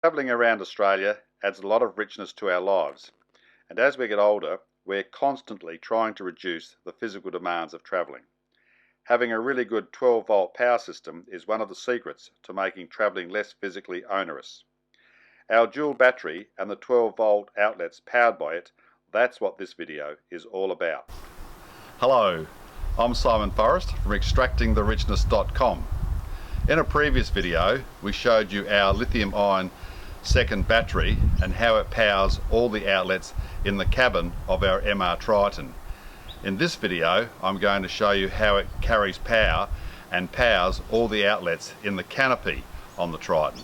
Travelling around Australia adds a lot of richness to our lives, and as we get older, we're constantly trying to reduce the physical demands of travelling. Having a really good 12-volt power system is one of the secrets to making travelling less physically onerous. Our dual battery and the 12-volt outlets powered by it, that's what this video is all about. Hello, I'm Simon Forrest from extractingtherichess.com. In a previous video, we showed you our lithium-ion second battery and how it powers all the outlets in the cabin of our MR Triton. In this video, I'm going to show you how it carries power and powers all the outlets in the Canopy on the Triton.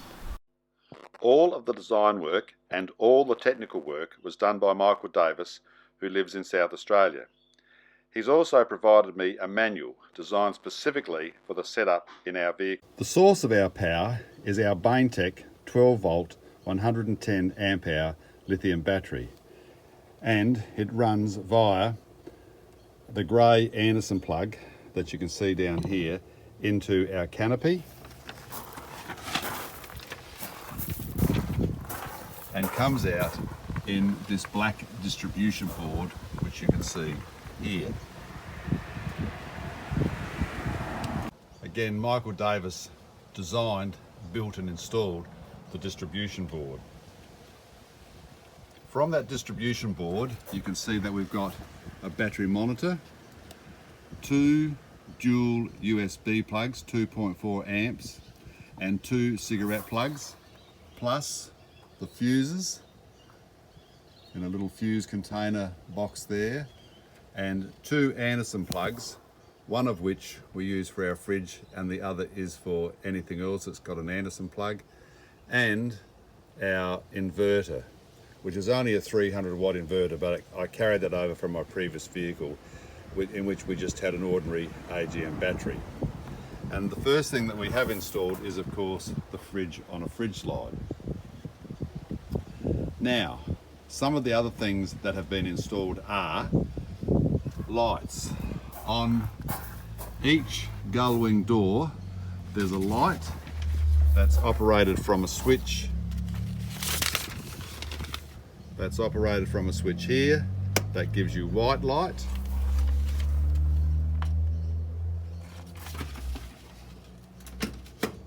All of the design work and all the technical work was done by Michael Davis, who lives in South Australia. He's also provided me a manual designed specifically for the setup in our vehicle. The source of our power is our Baintech 12-volt 110 amp hour lithium battery, and it runs via the grey Anderson plug that you can see down here into our Canopy and comes out in this black distribution board which you can see here. Again, Michael Davis designed, built and installed the distribution board. From that distribution board you can see that we've got a battery monitor, two dual USB plugs, 2.4 amps, and two cigarette plugs, plus the fuses in a little fuse container box there, and two Anderson plugs, one of which we use for our fridge and the other is for anything else that's got an Anderson plug, and our inverter, which is only a 300 watt inverter, but I carried that over from my previous vehicle in which we just had an ordinary AGM battery. And the first thing that we have installed is of course the fridge on a fridge slide. Now, some of the other things that have been installed are lights. On each gull wing door there's a light that's operated from a switch. That's operated from a switch here. That gives you white light.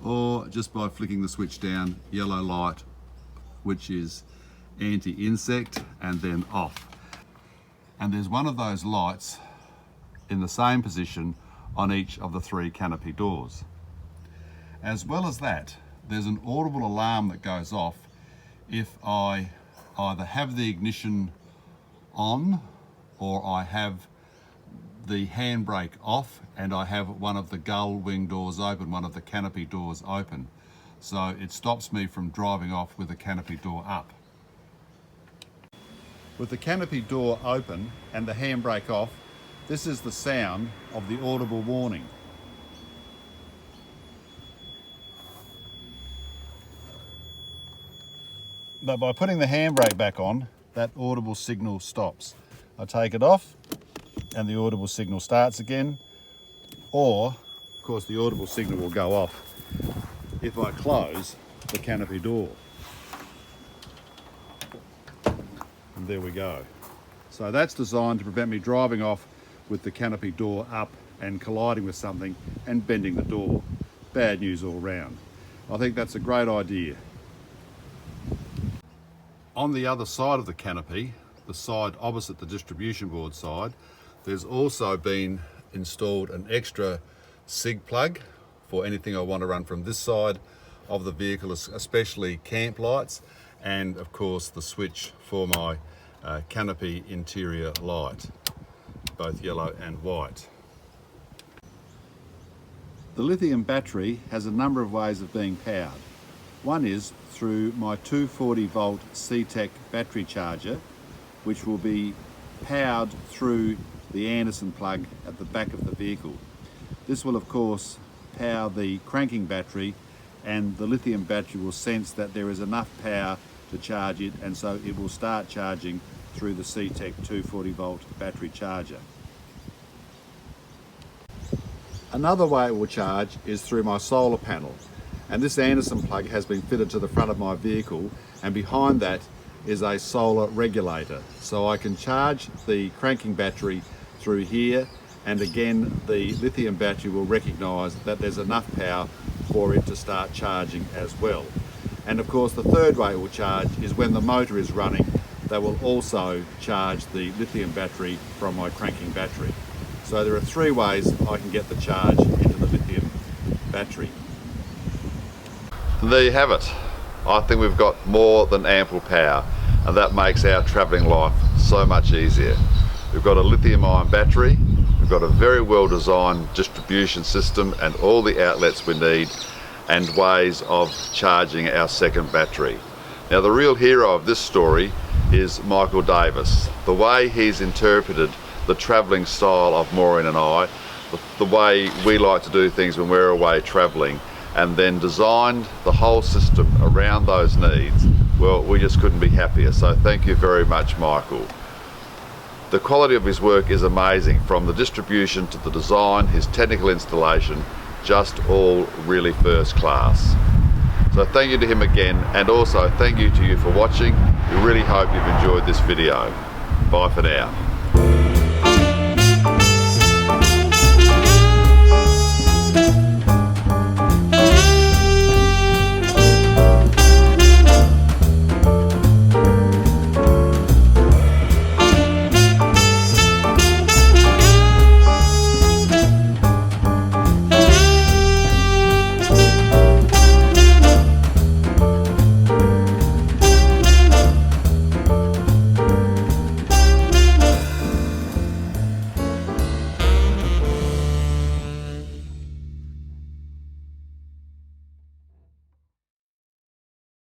Or just by flicking the switch down, yellow light, which is anti-insect, and then off. And there's one of those lights in the same position on each of the three Canopy doors. As well as that, there's an audible alarm that goes off if I either have the ignition on or I have the handbrake off and I have one of the gull wing doors open, one of the Canopy doors open. So it stops me from driving off with the Canopy door up. With the Canopy door open and the handbrake off, this is the sound of the audible warning. But by putting the handbrake back on, that audible signal stops. I take it off and the audible signal starts again, or of course the audible signal will go off if I close the Canopy door. And there we go. So that's designed to prevent me driving off with the Canopy door up and colliding with something and bending the door. Bad news all round. I think that's a great idea. On the other side of the Canopy, the side opposite the distribution board side, there's also been installed an extra SIG plug for anything I want to run from this side of the vehicle, especially camp lights, and of course the switch for my Canopy interior light, both yellow and white. The lithium battery has a number of ways of being powered. One is through my 240 volt C-Tech battery charger, which will be powered through the Anderson plug at the back of the vehicle. This will of course power the cranking battery, and the lithium battery will sense that there is enough power to charge it, and so it will start charging through the C-Tech 240 volt battery charger. Another way it will charge is through my solar panel, And this Anderson plug has been fitted to the front of my vehicle, and behind that is a solar regulator. So I can charge the cranking battery through here, and again the lithium battery will recognise that there's enough power for it to start charging as well. And of course the third way it will charge is when the motor is running, that will also charge the lithium battery from my cranking battery. So there are three ways I can get the charge into the lithium battery. And there you have it. I think we've got more than ample power, and that makes our travelling life so much easier. We've got a lithium ion battery, we've got a very well designed distribution system and all the outlets we need and ways of charging our second battery. Now the real hero of this story is Michael Davis. The way he's interpreted the travelling style of Maureen and I, the way we like to do things when we're away travelling, and then designed the whole system around those needs, well, we just couldn't be happier. So thank you very much, Michael. The quality of his work is amazing, from the distribution to the design, his technical installation, just all really first class. So thank you to him again, and also thank you to you for watching. We really hope you've enjoyed this video. Bye for now.